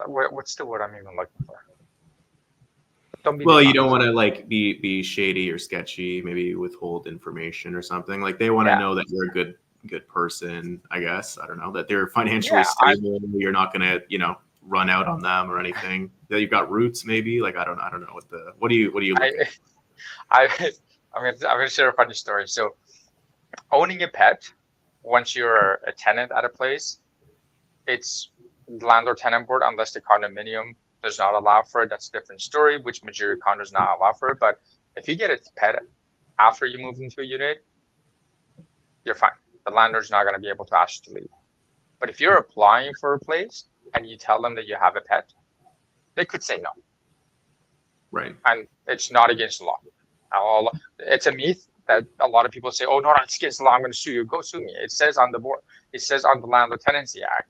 what's the word I'm even looking for? You don't want to be shady or sketchy, maybe withhold information or something. Like, they want to know that you're a good person, I guess. I don't know, that they're financially stable. You're not going to, run out on them or anything. That you've got roots, maybe. Like, I don't know what do you look at? I'm gonna share a funny story. So, owning a pet, once you're a tenant at a place, it's landlord-tenant board, unless the condominium does not allow for it. That's a different story, which majority condos not allow for it. But if you get a pet after you move into a unit, you're fine. The landlord's not going to be able to ask you to leave. But if you're applying for a place and you tell them that you have a pet, they could say no. Right. And it's not against the law. It's a myth that a lot of people say, oh, no, it's against the law, I'm going to sue you. Go sue me. It says on the board, it says on the Landlord Tenancy Act,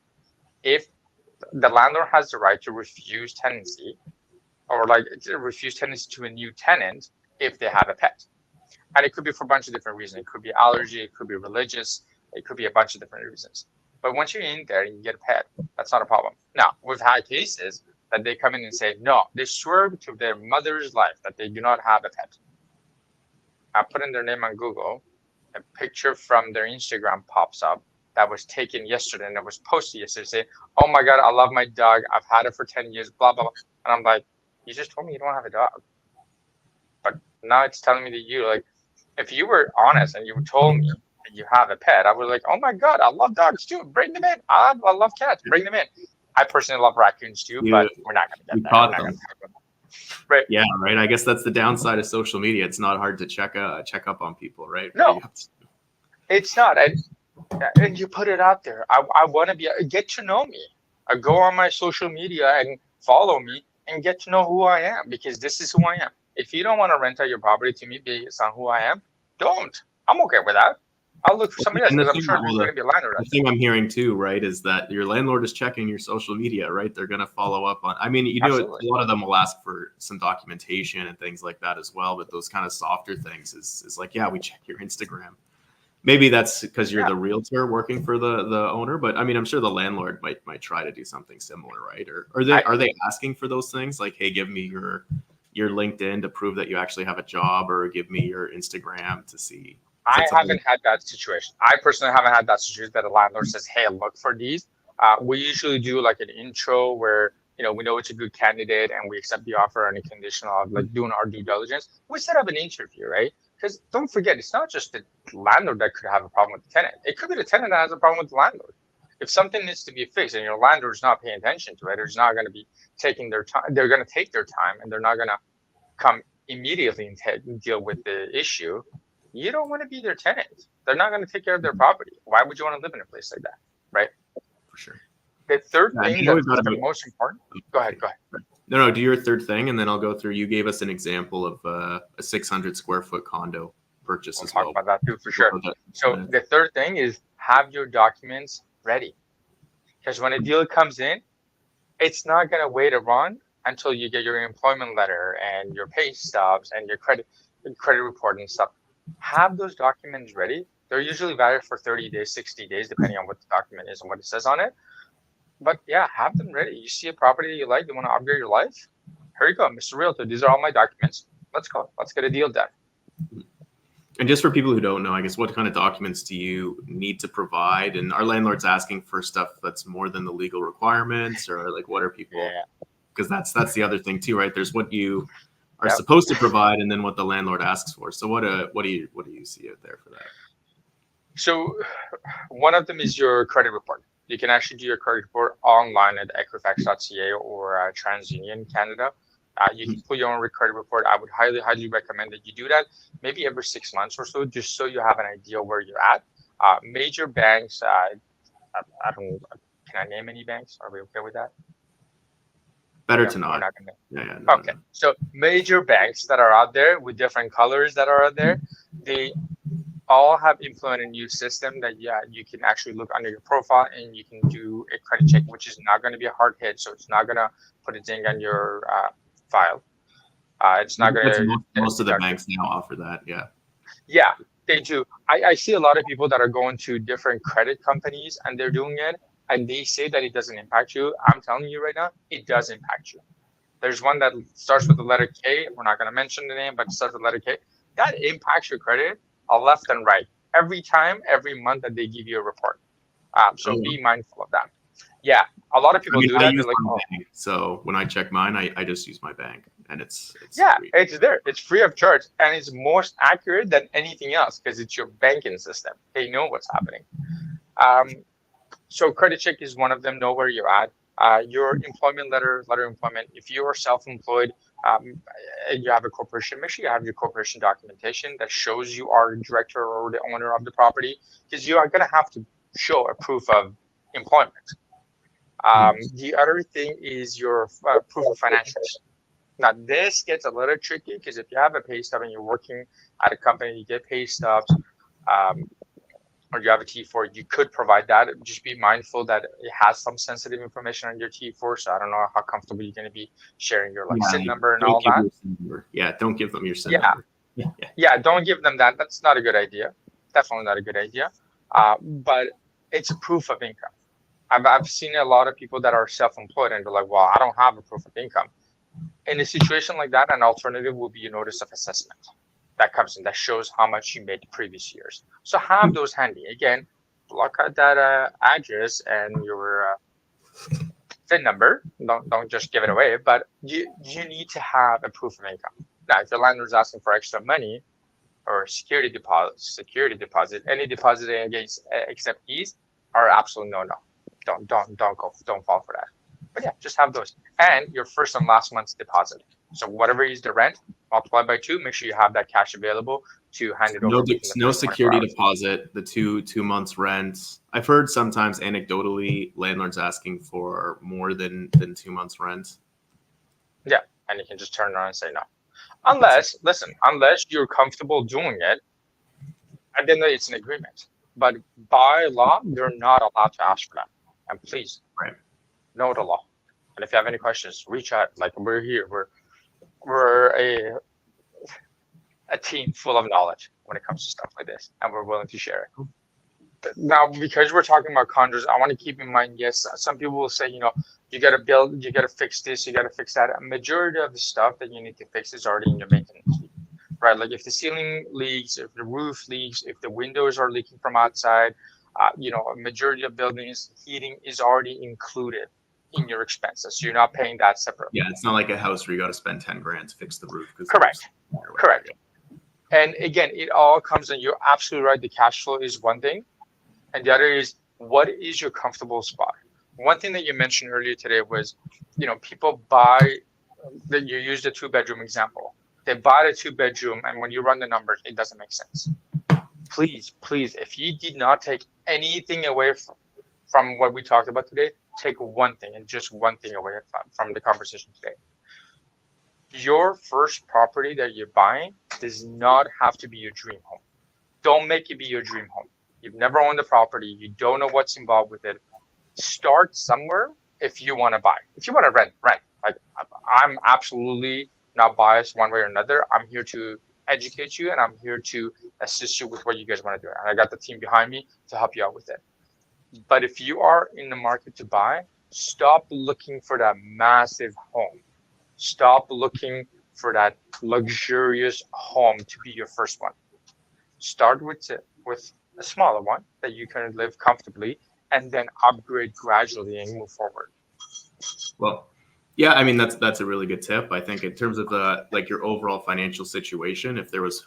if the landlord has the right to refuse tenancy or like refuse tenancy to a new tenant if they have a pet. And it could be for a bunch of different reasons. It could be allergy, it could be religious, it could be a bunch of different reasons. But once you're in there and you get a pet, that's not a problem. Now, we've had cases that they come in and say, no, they swear to their mother's life that they do not have a pet. I put in their name on Google, a picture from their Instagram pops up that was taken yesterday and it was posted yesterday saying, oh my God, I love my dog. I've had it for 10 years, blah, blah, blah. And I'm like, you just told me you don't have a dog. But now it's telling me that you, like, if you were honest and you told me that you have a pet, I was like, oh my God, I love dogs too. Bring them in. I love cats. Bring them in. I personally love raccoons too, but we're not going to get that. Right. Yeah, right. I guess that's the downside of social media. It's not hard to check up on people, right? No, it's not. And you put it out there. I want to get to know me. I go on my social media and follow me and get to know who I am, because this is who I am. If you don't want to rent out your property to me based on who I am, don't. I'm okay with that. I'll look for somebody else because I'm sure there's going to be a landlord. The thing I'm hearing too, right, is that your landlord is checking your social media, right? They're going to follow up on. I mean, you know, a lot of them will ask for some documentation and things like that as well. But those kind of softer things is like, yeah, we check your Instagram. Maybe that's because you're the realtor working for the owner, but I mean, I'm sure the landlord might try to do something similar, right? Or are they asking for those things like, hey, give me your LinkedIn to prove that you actually have a job, or give me your Instagram to see. I haven't had that situation. I personally haven't had that situation that a landlord says, hey, look for these. We usually do like an intro where, you know, we know it's a good candidate and we accept the offer on a condition of like doing our due diligence. We set up an interview, right? Because don't forget, it's not just the landlord that could have a problem with the tenant. It could be the tenant that has a problem with the landlord. If something needs to be fixed and your landlord's not paying attention to it, or is not going to be taking their time, they're going to take their time and they're not going to come immediately and deal with the issue. You don't want to be their tenant. They're not going to take care of their property. Why would you want to live in a place like that, right? For sure. The third thing that's the most important. Go ahead. No, do your third thing, and then I'll go through. You gave us an example of a 600 square foot condo purchase as well. We'll talk about that too, for sure. So the third thing is have your documents ready. Because when a deal comes in, it's not going to wait around until you get your employment letter and your pay stubs and your credit report and stuff. Have those documents ready. They're usually valid for 30 days, 60 days, depending on what the document is and what it says on it. But yeah, have them ready. You see a property you like, you want to upgrade your life? Here you go, Mr. Realtor. These are all my documents. Let's go. Let's get a deal done. And just for people who don't know, I guess, what kind of documents do you need to provide? And are landlords asking for stuff that's more than the legal requirements, or like what are people? Because that's the other thing too, right? There's what you are supposed to provide, and then what the landlord asks for. So what do you see out there for that? So one of them is your credit report. You can actually do your credit report online at equifax.ca or TransUnion Canada. You can pull your own credit report. I would highly recommend that you do that maybe every 6 months or so, just so you have an idea where you're at. Major banks, can I name any banks? Are we okay with that? Better to not. Okay. So major banks that are out there with different colors that are out there, they all have implemented a new system that you can actually look under your profile and you can do a credit check, which is not going to be a hard hit. So it's not going to put a ding on your file. It's not going to. Most of the banks now offer that. Yeah, they do. I see a lot of people that are going to different credit companies and they're doing it, and they say that it doesn't impact you. I'm telling you right now, it does impact you. There's one that starts with the letter K. We're not going to mention the name, but it starts with the letter K. That impacts your credit left and right every month that they give you a report. So be mindful of that. Yeah, a lot of people do that. They're like, bank, so when I check mine, I just use my bank, and it's free. It's there. It's free of charge, and it's most accurate than anything else because it's your banking system. They know what's happening. So credit check is one of them. Know where you're at. Your employment letter of employment. If you are self-employed, and you have a corporation, make sure you have your corporation documentation that shows you are the director or the owner of the property, because you are going to have to show a proof of employment. The other thing is your proof of financials. Now, this gets a little tricky because if you have a pay stub and you're working at a company, you get pay stubs, or you have a T4, you could provide that. Just be mindful that it has some sensitive information on your T4. So I don't know how comfortable you're going to be sharing your SIN number and all that. Yeah, don't give them your SIN number. Yeah, don't give them that. That's not a good idea. Definitely not a good idea. But it's a proof of income. I've seen a lot of people that are self-employed and they're like, well, I don't have a proof of income. In a situation like that, an alternative will be a notice of assessment that comes in that shows how much you made the previous years. So have those handy. Again, block out that address and your SIN number. Don't just give it away, but you need to have a proof of income. Now, if your landlord's asking for extra money or security deposit, any deposit against except fees are absolutely no. Don't fall for that. But yeah, just have those and your first and last month's deposit. So whatever is the rent, multiply by 2. Make sure you have that cash available to hand it over. No security deposit. The two months rent. I've heard sometimes anecdotally landlords asking for more than 2 months rent. Yeah, and you can just turn around and say no. Unless you're comfortable doing it, and then it's an agreement. But by law, you're not allowed to ask for that. And please, know the law. And if you have any questions, reach out. Like we're here. We're a team full of knowledge when it comes to stuff like this, and we're willing to share it. But now, because we're talking about condos, I want to keep in mind, yes, some people will say, you got to build, you got to fix this, you got to fix that. A majority of the stuff that you need to fix is already in your maintenance, right? Like if the ceiling leaks, if the roof leaks, if the windows are leaking from outside, a majority of buildings, heating is already included in your expenses. So you're not paying that separately. Yeah, it's not like a house where you got to spend 10 grand to fix the roof. Correct. And again, it all comes in. You're absolutely right. The cash flow is one thing. And the other is, what is your comfortable spot? One thing that you mentioned earlier today was, people buy, that you used a 2-bedroom example. They buy a 2-bedroom, and when you run the numbers, it doesn't make sense. Please, if you did not take anything away from what we talked about today, take one thing and just one thing away from the conversation today. Your first property that you're buying does not have to be your dream home. Don't make it be your dream home. You've never owned the property. You don't know what's involved with it. Start somewhere if you want to buy. If you want to rent. Like, I'm absolutely not biased one way or another. I'm here to educate you, and I'm here to assist you with what you guys want to do. And I got the team behind me to help you out with it. But if you are in the market to buy, stop looking for that massive home. Stop looking for that luxurious home to be your first one. Start with a smaller one that you can live comfortably, and then upgrade gradually and move forward. Well, yeah, I mean that's a really good tip. I think in terms of your overall financial situation, if there was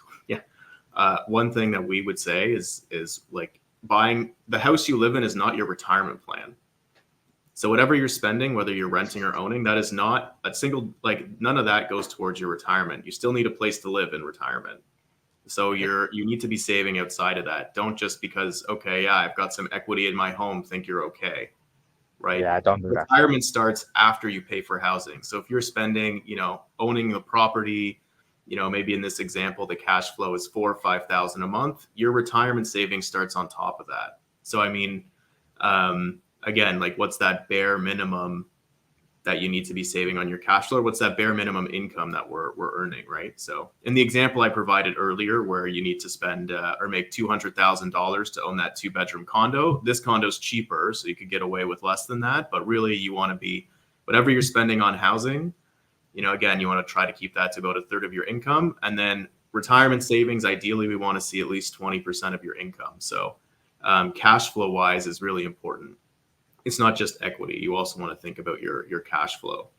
one thing that we would say is like buying the house you live in is not your retirement plan. So whatever you're spending, whether you're renting or owning, that is not a single, none of that goes towards your retirement. You still need a place to live in retirement. So you need to be saving outside of that. Don't just because, I've got some equity in my home, think you're okay. Right? Yeah, don't do that. Retirement starts after you pay for housing. So if you're spending, owning the property, maybe in this example, the cash flow is $4,000 or $5,000 a month, your retirement savings starts on top of that. So, I mean, again, what's that bare minimum that you need to be saving on your cash flow? What's that bare minimum income that we're earning, right? So in the example I provided earlier, where you need to spend or make $200,000 to own that 2-bedroom condo, this condo is cheaper, so you could get away with less than that. But really, you want to be, whatever you're spending on housing, again, you want to try to keep that to about a third of your income. And then retirement savings, ideally, we want to see at least 20% of your income. So cash flow wise is really important. It's not just equity. You also want to think about your cash flow.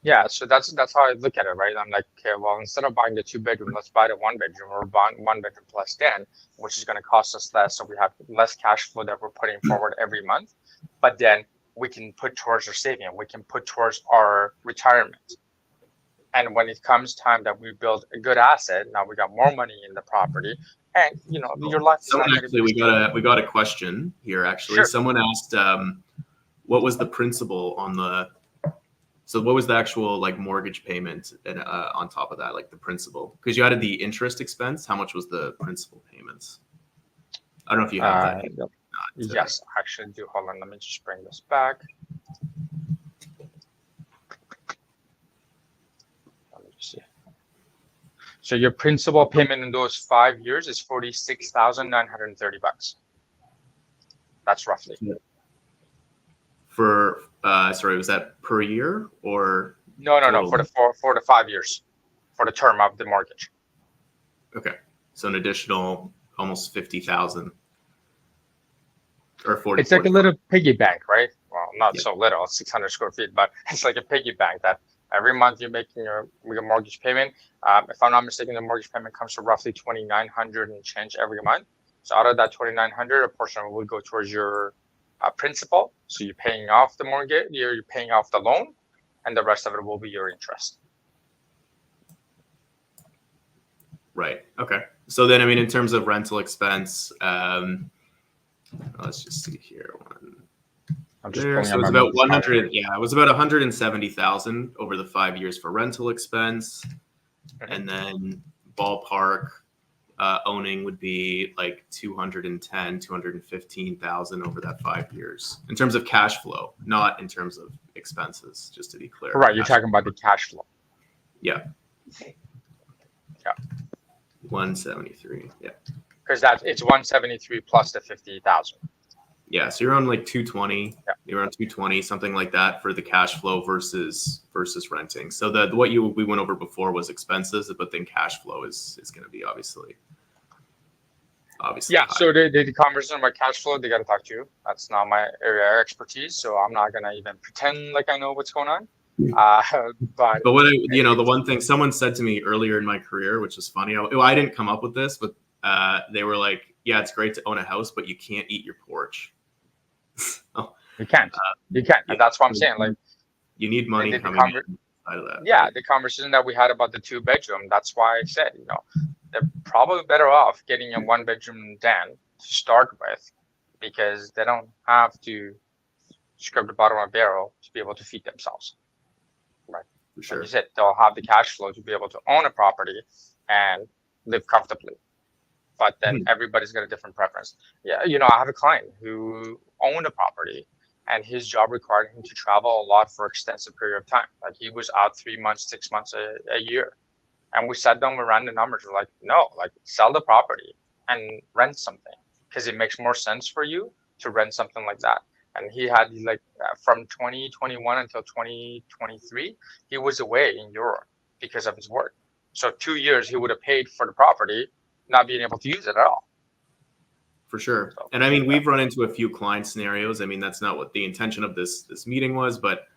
Yeah, so that's how I look at it, right? I'm like, okay, well, instead of buying the 2-bedroom, let's buy the 1-bedroom, or buy 1-bedroom plus 10, which is going to cost us less. So we have less cash flow that we're putting forward every month. But then we can put towards our saving, we can put towards our retirement. And when it comes time that we build a good asset, now we got more money in the property, and your life is Someone not going to actually, be. we got a question here. Actually, Sure. someone asked, what was the principal on the? So what was the actual like mortgage payment and on top of that, like the principal? Because you added the interest expense. How much was the principal payments? I don't know if you have that. Yep. Yes, I actually do. Hold on, let me just bring this back. Let me just see. So your principal payment in those 5 years is $46,930. That's roughly. For sorry, was that per year or? No, for the 5 years, for the term of the mortgage. Okay, so an additional almost 50,000 or 40. It's like a little piggy bank, right? Well, not so little, 600 square feet, but it's like a piggy bank that every month you're making your mortgage payment. If I'm not mistaken, the mortgage payment comes to roughly $2,900 and change every month. So out of that $2,900, a portion will go towards your principal. So you're paying off the mortgage, you're paying off the loan, and the rest of it will be your interest. Right. Okay. So then, I mean, in terms of rental expense, let's just see here. I'm just There, so it's about 100. Yeah, it was about 170,000 over the 5 years for rental expense, and then ballpark owning would be like 215,000 over that 5 years in terms of cash flow, not in terms of expenses. Just to be clear. Right, you're talking about the cash flow. Yeah. Yeah. 173. Yeah. Because it's 173 plus the 50,000. Yeah, so you're on like 220. Yeah. You're on 220, something like that for the cash flow versus renting. So what we went over before was expenses, but then cash flow is going to be obviously. Yeah. High. So the conversation about cash flow, they got to talk to you. That's not my area of expertise, so I'm not gonna even pretend like I know what's going on. But what the one thing someone said to me earlier in my career, which is funny, I didn't come up with this, but they were like, "Yeah, it's great to own a house, but you can't eat your porch." You can't. And that's what I'm saying. Like, you need money coming in out of that. Yeah, the conversation that we had about the 2-bedroom. That's why I said, they're probably better off getting a 1-bedroom den to start with, because they don't have to scrub the bottom of a barrel to be able to feed themselves. Right. For sure. Like you said, they'll have the cash flow to be able to own a property and live comfortably. But then everybody's got a different preference. Yeah, I have a client who owned a property, and his job required him to travel a lot for an extensive period of time. Like he was out 3 months, 6 months, a year. And we sat down, we ran the numbers. We're like, no, like sell the property and rent something, because it makes more sense for you to rent something like that. And he had from 2021 until 2023, he was away in Europe because of his work. So 2 years he would have paid for the property, not being able to use it at all. For sure. And I mean, we've run into a few client scenarios. I mean, that's not what the intention of this meeting was, but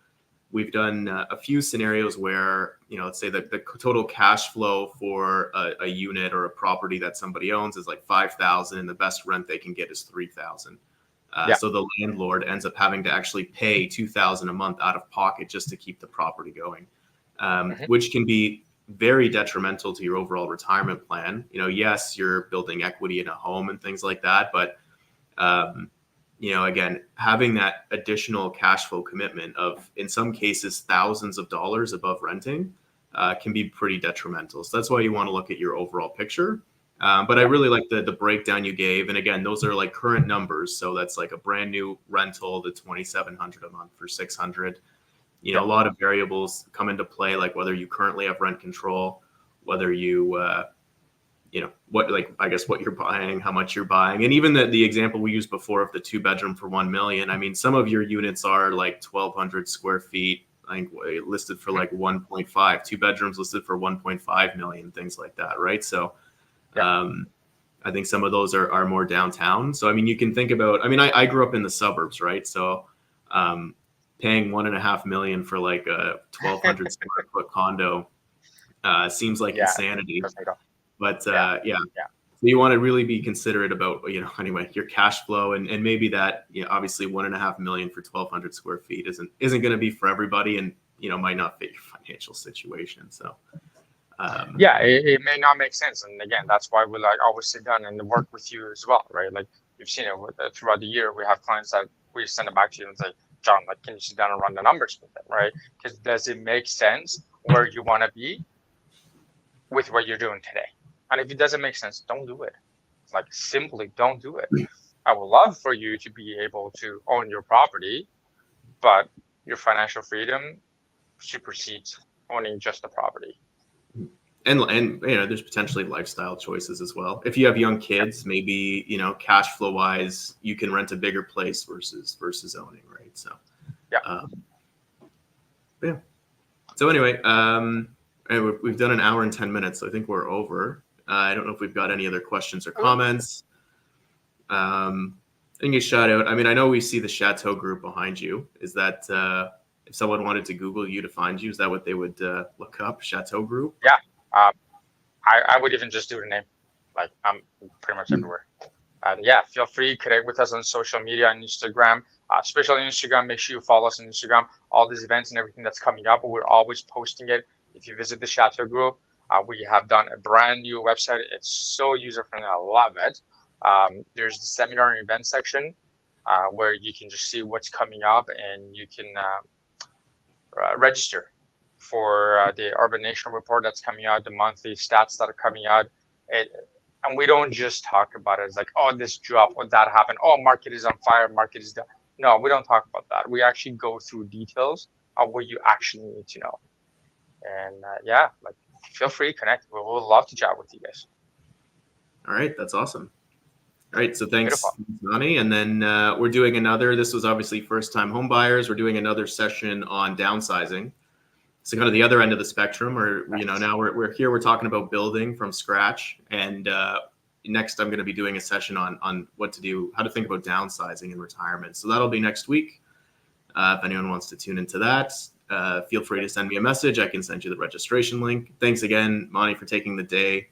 we've done a few scenarios where, let's say that the total cash flow for a unit or a property that somebody owns is like 5,000, and the best rent they can get is 3,000. So the landlord ends up having to actually pay 2,000 a month out of pocket just to keep the property going, which can be very detrimental to your overall retirement plan. Yes, you're building equity in a home and things like that, but again, having that additional cash flow commitment of, in some cases, thousands of dollars above renting can be pretty detrimental. So that's why you want to look at your overall picture. But I really like the breakdown you gave. And again, those are like current numbers. So that's like a brand new rental, the $2,700 a month for 600. A lot of variables come into play, like whether you currently have rent control, whether you, what you're buying, how much you're buying. And even the example we used before of the 2-bedroom for 1 million. I mean, some of your units are like 1,200 square feet, I think listed for like 1.5, 2 bedrooms listed for 1.5 million, things like that. Right. So, I think some of those are more downtown. So, I mean, you can think about, I grew up in the suburbs, right? So, paying $1.5 million for like a 1,200 square foot condo seems like insanity. But you want to really be considerate about, anyway, your cash flow and maybe that, obviously 1.5 million for 1,200 square feet isn't going to be for everybody, and might not fit your financial situation. So yeah, it may not make sense, and again, that's why we like always sit down and work with you as well, right? Like you've seen it throughout the year. We have clients that we send it back to you and say, John, like, can you sit down and run the numbers with them, right? Because does it make sense where you want to be with what you're doing today? And if it doesn't make sense, don't do it. Like, simply don't do it. I would love for you to be able to own your property, but your financial freedom supersedes owning just the property. And there's potentially lifestyle choices as well. If you have young kids, maybe cash flow wise, you can rent a bigger place versus owning, right? So yeah. So anyway, and we've done an hour and 10 minutes, so I think we're over. I don't know if we've got any other questions or comments. I think a shout out. I mean, I know we see the Chateau group behind you. Is that if someone wanted to Google you to find you, is that what they would look up? Chateau group? Yeah. I would even just do the name. Like, I'm pretty much everywhere. And yeah, feel free to connect with us on social media, on Instagram, especially on Instagram. Make sure you follow us on Instagram. All these events and everything that's coming up, we're always posting it. If you visit the Chateau group, we have done a brand new website. It's so user-friendly. I love it. There's the seminar and event section where you can just see what's coming up, and you can register for the Urban Nation report that's coming out, the monthly stats that are coming out. And we don't just talk about it as like, oh, this dropped, or that happened, oh, market is on fire, market is down. No, we don't talk about that. We actually go through details of what you actually need to know. And yeah, like, feel free to connect. We would love to chat with you guys. All right, that's awesome. All right, so thanks, Nani. And then we're doing another. This was obviously first-time home buyers. We're doing another session on downsizing. So kind of the other end of the spectrum, or now we're here. We're talking about building from scratch, and next I'm going to be doing a session on what to do, how to think about downsizing in retirement. So that'll be next week. If anyone wants to tune into that, feel free to send me a message. I can send you the registration link. Thanks again, Monty, for taking the day.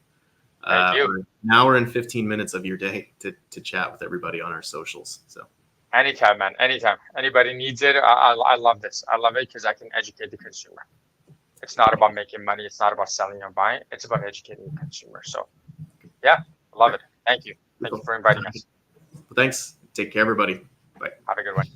Thank you. An hour and 15 minutes of your day to chat with everybody on our socials. So anytime, man, anytime. Anybody needs it, I love this. I love it because I can educate the consumer. It's not about making money. It's not about selling or buying. It's about educating the consumer. So yeah, I love it. Thank you. Thank you for inviting us. Well, thanks. Take care, everybody. Bye. Have a good one.